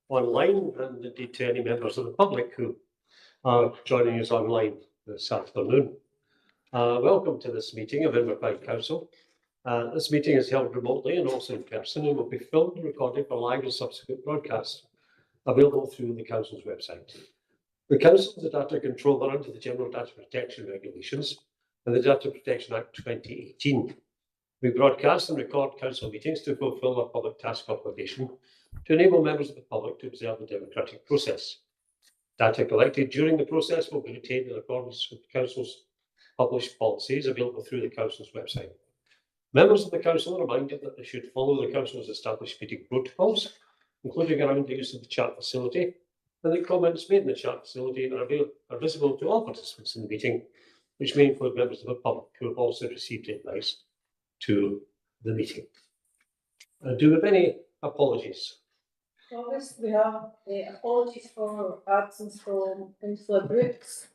online, and indeed to any members of the public who are joining us online this afternoon. Welcome to this meeting of Inverclyde Council. This meeting is held remotely and also in person and will be filmed and recorded for live and subsequent broadcast, available through the Council's website. The Council is a data controller under the General Data Protection Regulations and the Data Protection Act 2018. We broadcast and record Council meetings to fulfil our public task obligation to enable members of the public to observe the democratic process. Data collected during the process will be retained in accordance with the Council's published policies available through the Council's website. Members of the Council are reminded that they should follow the Council's established meeting protocols, including around the use of the chat facility, and that comments made in the chat facility are visible to all participants in the meeting, which may include members of the public who have also received advice to the meeting. Do we have any apologies? Thomas, we have apologies for absence from Councillor Brooks,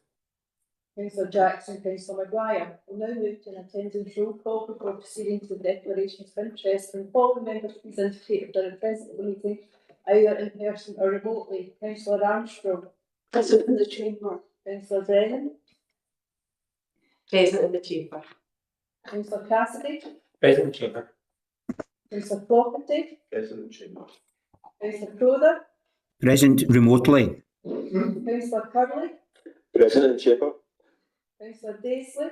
Councillor Jackson, Councillor Maguire. We'll now move to an attendance roll call before proceeding to the declarations of interest, and following members please indicate if they're present at the meeting, either in person or remotely. Councillor Armstrong. Present in the chamber. Councillor Brennan. Present in the chamber. Councillor Cassidy. Present in the chamber. Councillor Flaherty. Present in the chamber. Councillor Crowther. Present remotely. Councillor Curley. Present in the chamber. Councillor Daisley.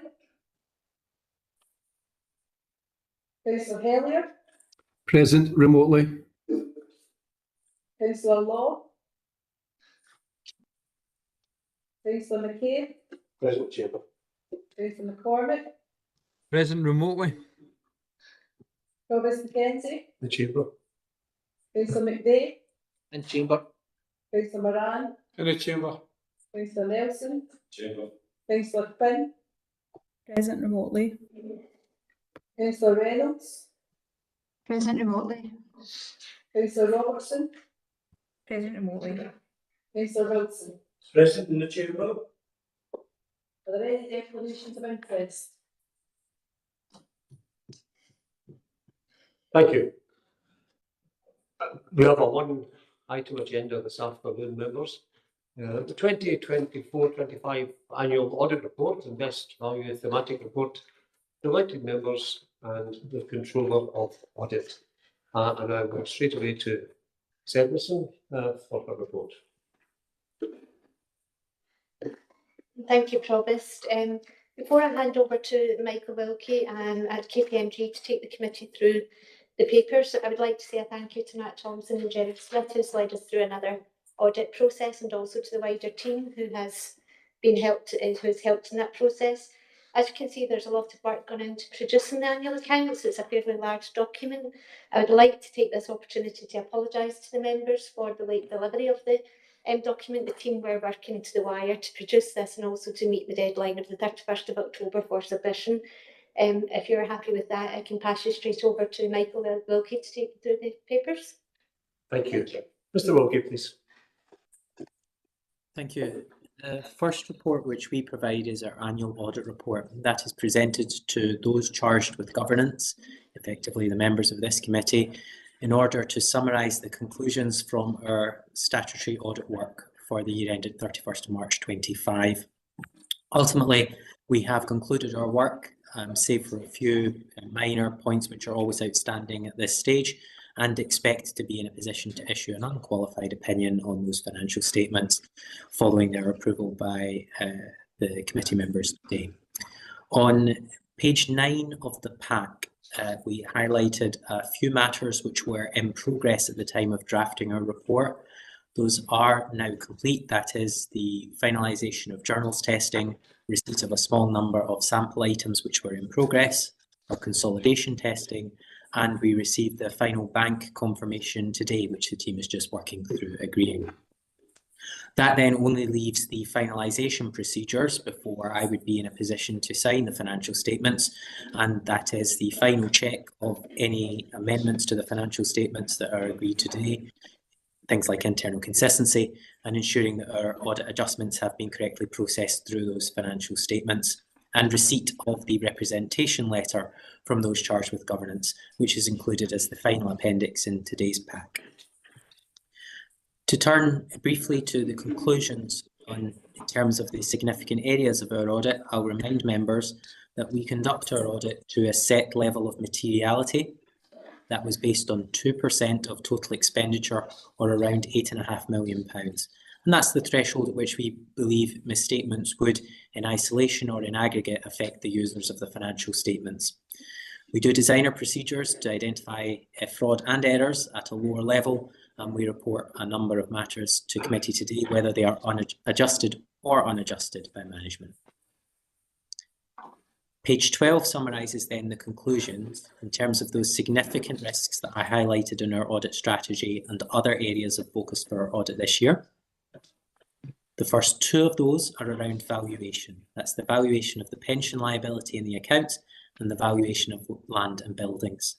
Councillor Hellier. Present remotely. Councillor Law. Councillor McCabe. Present in the chamber. Councillor McCormick. Present remotely. Thomas McKenzie. The chamber. Councillor McVeigh. In chamber. Councillor Moran. In the chamber. Councillor Nelson. Chamber. Councillor Quinn. Present remotely. Councillor Reynolds. Present remotely. Councillor Robertson. Present remotely. Councillor Wilson. Present in the chamber. Are there any declarations of interest? Thank you. We have a one-item agenda this afternoon, members. The 2024-25 Annual Audit Report and Best Value Thematic Report, the elected members and the Controller of Audit. And I go straight away to Sedmison for her report. Thank you, Provost. Before I hand over to Michael Wilkie at KPMG to take the committee through the papers, I would like to say a thank you to Matt Thompson and Jerry Smith, who's led us through another audit process, and also to the wider team who has helped in that process. As you can see, there's a lot of work gone into producing the annual accounts. It's a fairly large document. I would like to take this opportunity to apologise to the members for the late delivery of the document. The team were working to the wire to produce this and also to meet the deadline of the 31st of October for submission. If you're happy with that, I can pass you straight over to Michael Wilkie to take you through the papers. Thank you. Mr. Wilkie, please. Thank you. The first report which we provide is our annual audit report. That is presented to those charged with governance, effectively the members of this committee, in order to summarise the conclusions from our statutory audit work for the year ended 31st of March 25. Ultimately, we have concluded our work, save for a few minor points which are always outstanding at this stage, and expect to be in a position to issue an unqualified opinion on those financial statements following their approval by the committee members today. On page 9 of the pack, we highlighted a few matters which were in progress at the time of drafting our report. Those are now complete. That is the finalisation of journals testing, receipt of a small number of sample items which were in progress, our consolidation testing, and we received the final bank confirmation today, which the team is just working through agreeing. That then only leaves the finalisation procedures before I would be in a position to sign the financial statements, and that is the final check of any amendments to the financial statements that are agreed today, things like internal consistency, and ensuring that our audit adjustments have been correctly processed through those financial statements, and receipt of the representation letter from those charged with governance, which is included as the final appendix in today's pack. To turn briefly to the conclusions in terms of the significant areas of our audit, I'll remind members that we conduct our audit to a set level of materiality that was based on 2% of total expenditure, or around £8.5 million. And that's the threshold at which we believe misstatements would, in isolation or in aggregate, affect the users of the financial statements. We do design our procedures to identify fraud and errors at a lower level, and we report a number of matters to committee today, whether they are adjusted or unadjusted by management. Page 12 summarises then the conclusions in terms of those significant risks that I highlighted in our audit strategy and other areas of focus for our audit this year. The first two of those are around valuation. That's the valuation of the pension liability in the accounts and the valuation of land and buildings.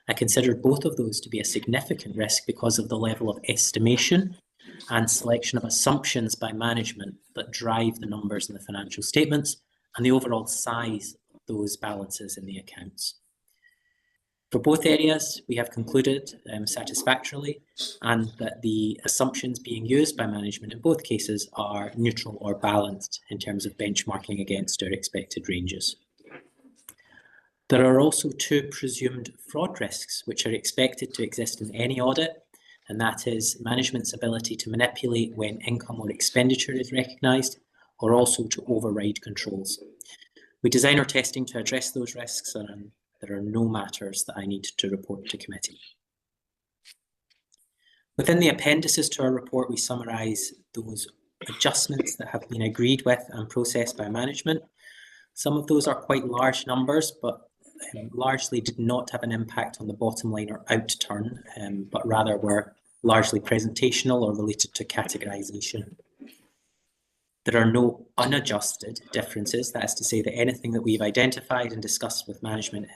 I considered both of those to be a significant risk because of the level of estimation and selection of assumptions by management that drive the numbers in the financial statements and the overall size of those balances in the accounts. For both areas, we have concluded satisfactorily, and that the assumptions being used by management in both cases are neutral or balanced in terms of benchmarking against our expected ranges. There are also two presumed fraud risks which are expected to exist in any audit, and that is management's ability to manipulate when income or expenditure is recognised, or also to override controls. We design our testing to address those risks, and there are no matters that I need to report to committee. Within the appendices to our report, we summarise those adjustments that have been agreed with and processed by management. Some of those are quite large numbers, but largely did not have an impact on the bottom line or outturn, but rather were largely presentational or related to categorisation. There are no unadjusted differences. That is to say that anything that we've identified and discussed with management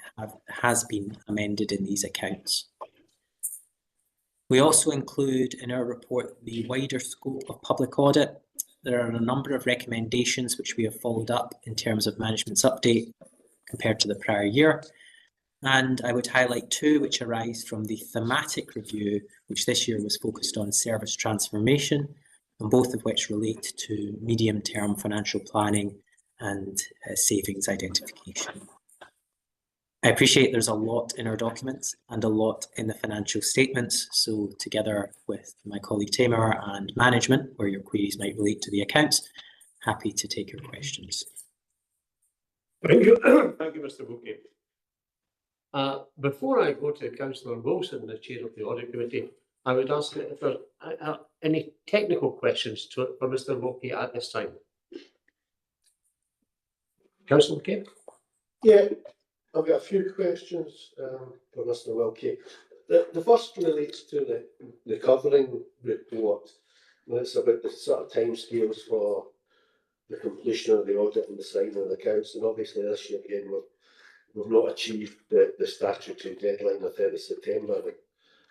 has been amended in these accounts. We also include in our report the wider scope of public audit. There are a number of recommendations which we have followed up in terms of management's update compared to the prior year. And I would highlight two which arise from the thematic review, which this year was focused on service transformation, and both of which relate to medium-term financial planning and savings identification. I appreciate there's a lot in our documents and a lot in the financial statements, so together with my colleague Tamar and management, where your queries might relate to the accounts, happy to take your questions. Thank you, thank you, Mr. Bouquet. Before I go to Councillor Wilson, the Chair of the Audit Committee, I would ask if there are any technical questions for Mr. Bouquet at this time. Councillor Bouquet? Yeah, I've got a few questions for Mr. Wilkie. The first relates to the covering report. It's about the sort of timescales for the completion of the audit and the signing of the accounts. And obviously this year again, we've not achieved the statutory deadline of 30 September. And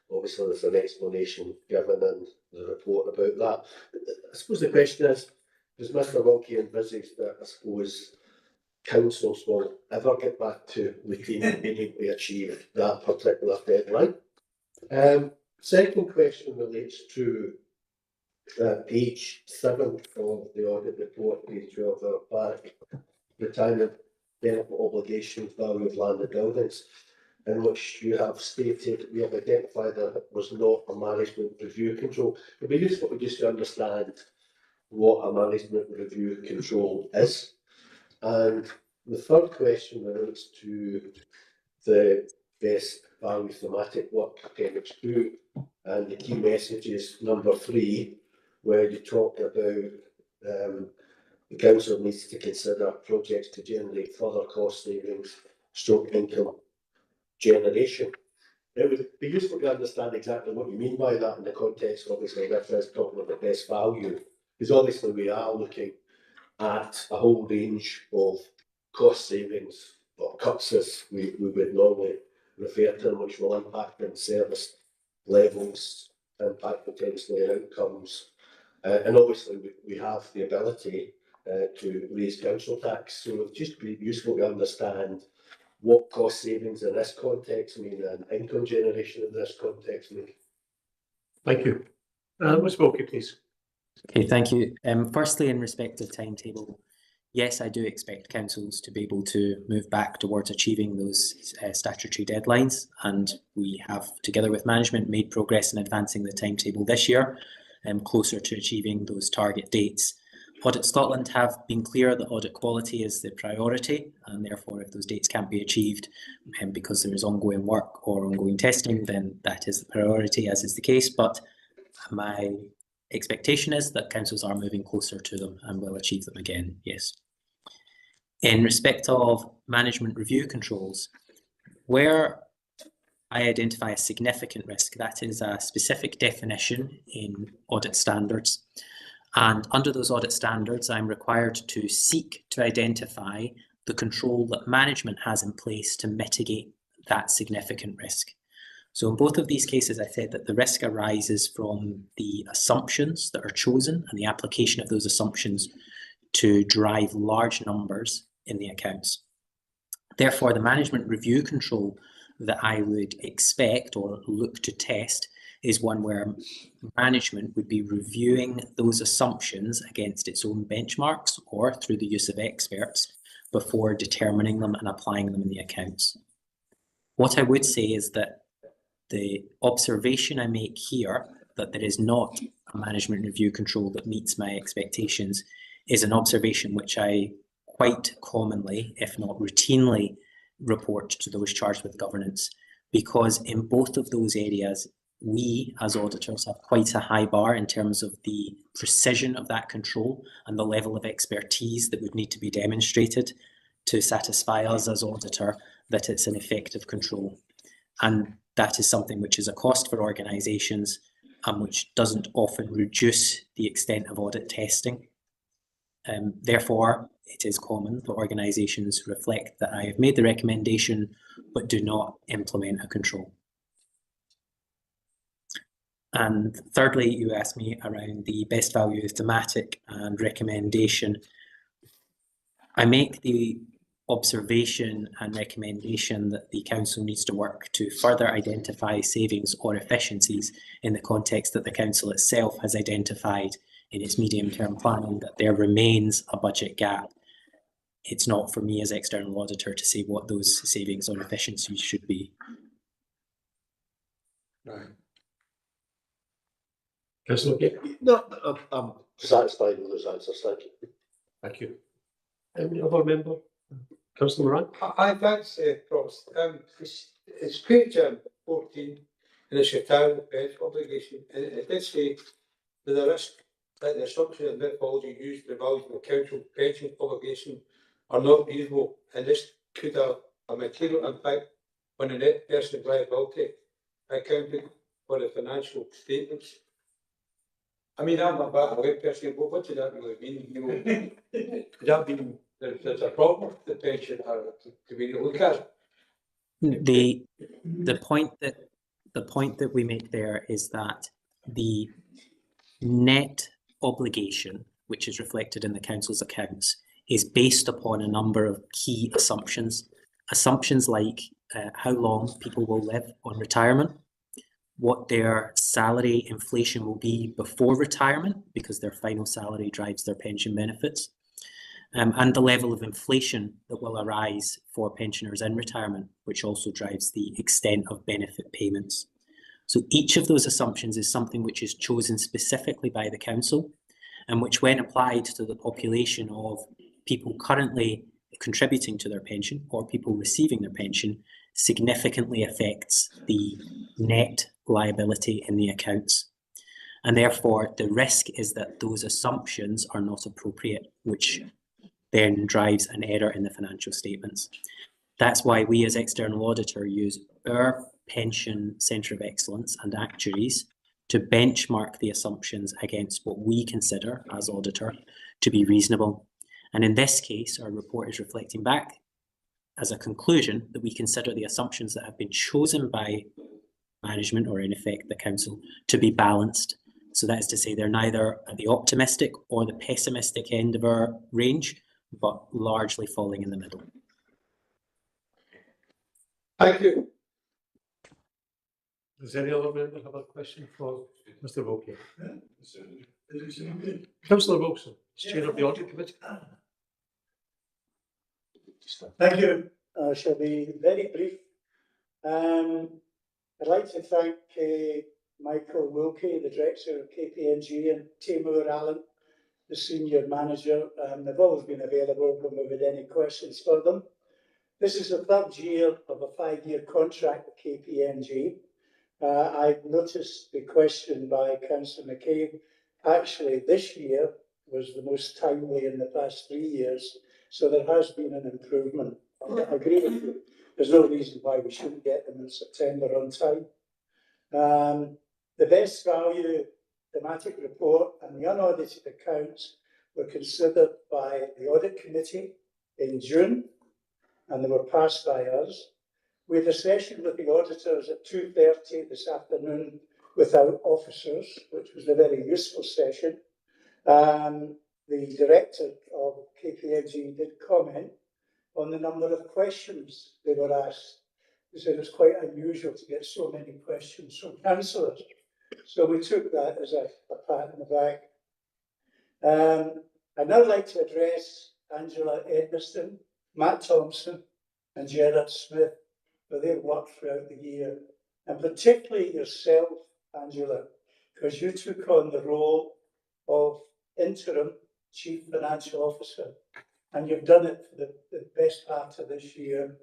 obviously there's an explanation given in the report about that. I suppose the question is, does Mr. Wilkie envisage that, I suppose, councils will ever get back to routine and being able to achieve that particular deadline? Second question relates to page 7 of the audit report, page 12 back, retirement benefit obligations, value of land and buildings, in which you have stated we have identified that it was not a management review control. It would be useful just to understand what a management review control is. And the third question relates to the best value thematic work, appendix 2, and the key messages number 3, where you talk about the council needs to consider projects to generate further cost savings, stroke income generation. It would be useful to understand exactly what you mean by that in the context, obviously, this is talking about best value, because obviously we are looking at a whole range of cost savings or cuts, as we would normally refer to them, which will impact in service levels, impact potentially in outcomes. And obviously we have the ability to raise council tax, so it would just be useful to understand what cost savings in this context mean and income generation in this context mean. Thank you. Ms Wilkie, please. Okay, thank you. Firstly, in respect of timetable, yes, I do expect councils to be able to move back towards achieving those statutory deadlines, and we have, together with management, made progress in advancing the timetable this year, closer to achieving those target dates. Audit Scotland have been clear that audit quality is the priority, and therefore if those dates can't be achieved because there is ongoing work or ongoing testing, then that is the priority, as is the case. But my expectation is that councils are moving closer to them and will achieve them again, yes. In respect of management review controls, where I identify a significant risk, that is a specific definition in audit standards. And under those audit standards, I'm required to seek to identify the control that management has in place to mitigate that significant risk. So in both of these cases, I said that the risk arises from the assumptions that are chosen and the application of those assumptions to drive large numbers in the accounts. Therefore, the management review control that I would expect or look to test is one where management would be reviewing those assumptions against its own benchmarks or through the use of experts before determining them and applying them in the accounts. What I would say is that the observation I make here, that there is not a management review control that meets my expectations, is an observation which I quite commonly, if not routinely, report to those charged with governance, because in both of those areas, we as auditors have quite a high bar in terms of the precision of that control and the level of expertise that would need to be demonstrated to satisfy us as auditor that it's an effective control. And that is something which is a cost for organisations and which doesn't often reduce the extent of audit testing. Therefore, it is common that organisations reflect that I have made the recommendation but do not implement a control. And thirdly, you asked me around the best value thematic and recommendation. I make the observation and recommendation that the council needs to work to further identify savings or efficiencies in the context that the council itself has identified in its medium-term planning, that there remains a budget gap. It's not for me as external auditor to say what those savings or efficiencies should be. Right. Councillor Gay. No, I'm satisfied with those answers, thank you. Thank you. Any other member? Councillor Moran? Thanks, Provost. It's page 14, and it's your town bench obligation, and it did say that the risk that the assumption and methodology used to evaluate the council pension obligation are not reasonable, and this could have a material impact on the net personal liability accounting for the financial statements. I mean, I'm a bit of a lay person, but what does that really mean? You know, does that mean there's a problem with the pension, or do we look at it? The point that we make there is that the net obligation, which is reflected in the council's accounts, is based upon a number of key assumptions. Assumptions like how long people will live on retirement, what their salary inflation will be before retirement, because their final salary drives their pension benefits, and the level of inflation that will arise for pensioners in retirement, which also drives the extent of benefit payments. So each of those assumptions is something which is chosen specifically by the council, and which, when applied to the population of people currently contributing to their pension or people receiving their pension, significantly affects the net liability in the accounts. And therefore, the risk is that those assumptions are not appropriate, which then drives an error in the financial statements. That's why we as external auditor use our pension centre of excellence and actuaries to benchmark the assumptions against what we consider as auditor to be reasonable. And in this case, our report is reflecting back as a conclusion that we consider the assumptions that have been chosen by management, or in effect the council, to be balanced. So that is to say, they're neither at the optimistic or the pessimistic end of our range, but largely falling in the middle. Thank you. Does any other member have a question for Mr. Wilkie. Councillor Wilson, as Chair of the Audit Committee. Thank you. I shall be very brief. I'd like to thank Michael Wilkie, the Director of KPMG, and Timur Allen, the Senior Manager. They've always been available when we've had any questions for them. This is the third year of a 5-year contract with KPMG. I've noticed the question by Councillor McCabe. Actually, this year was the most timely in the past 3 years, so there has been an improvement. I agree with you. There's no reason why we shouldn't get them in September on time. The best value thematic report and the unaudited accounts were considered by the Audit Committee in June, and they were passed by us. We had a session with the auditors at 2:30 this afternoon without officers, which was a very useful session. The director of KPMG did comment on the number of questions they were asked. He said it's quite unusual to get so many questions from councillors. So we took that as a pat on the back. I'd now like to address Angela Edmiston, Matt Thompson, and Gerard Smith for their work throughout the year, and particularly yourself, Angela, because you took on the role of interim Chief Financial Officer, and you've done it for the best part of this year.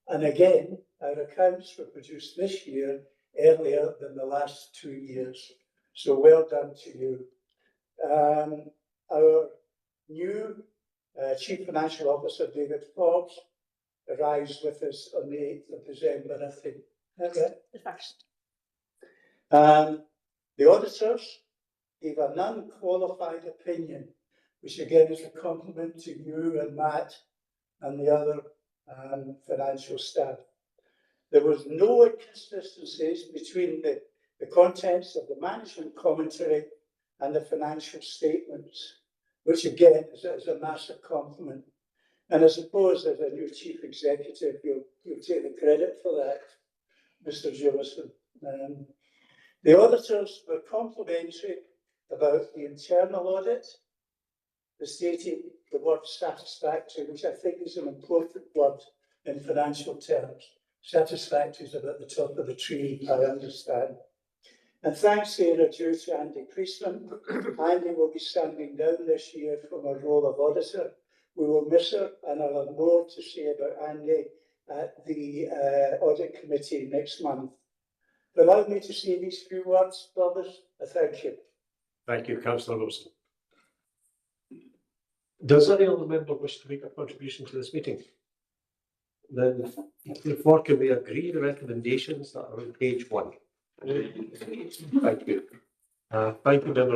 And again, our accounts were produced this year earlier than the last 2 years. So well done to you. Our new Chief Financial Officer, David Forbes, arrives with us on the 8th of December, I think. Okay. The first. The auditors gave a non-qualified opinion, which again is a compliment to you and Matt and the other financial staff. There was no inconsistencies between the contents of the management commentary and the financial statements, which again is a massive compliment. And I suppose as a new chief executive, you'll take the credit for that, Mr. Jillison. The auditors were complimentary about the internal audit. They stated the word satisfactory, which I think is an important word in financial terms. Satisfactory is about the top of the tree, I understand. And thanks, Sarah, due to Andy Priestman. Andy will be standing down this year from her role of auditor. We will miss her, and I'll have more to say about Andy at the Audit Committee next month. Allow me to say these few words, brothers. Thank you. Thank you, Councillor Wilson. Does any other member wish to make a contribution to this meeting? Then, therefore, can we agree the recommendations that are on page 1? Thank you. Thank you, members.